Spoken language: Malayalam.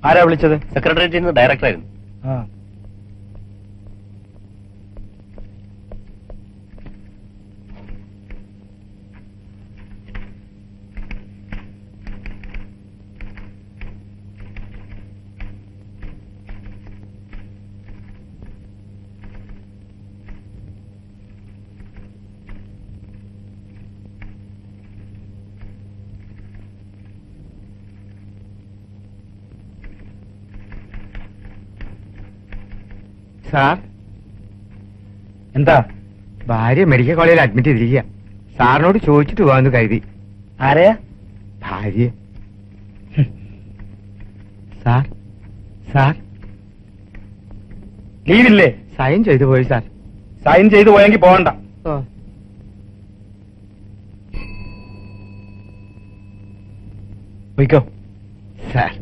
ആരാ വിളിച്ചത്? സെക്രട്ടേറിയറ്റിൽ നിന്ന് ഡയറക്ടറായിരുന്നു. സാർ, എന്താ? ഭാര്യ മെഡിക്കൽ കോളേജിൽ അഡ്മിറ്റ് ചെയ്തിരിക്കുക. സാറിനോട് ചോദിച്ചിട്ട് പോകാന്ന് കരുതി. ആരെയാ? ഭാര്യ. Sir, sir ലീവില്ലേ? സൈൻ ചെയ്തു പോയി സാർ. സൈൻ ചെയ്തു പോയെങ്കിൽ പോകണ്ട. പോയിക്കോ സാർ.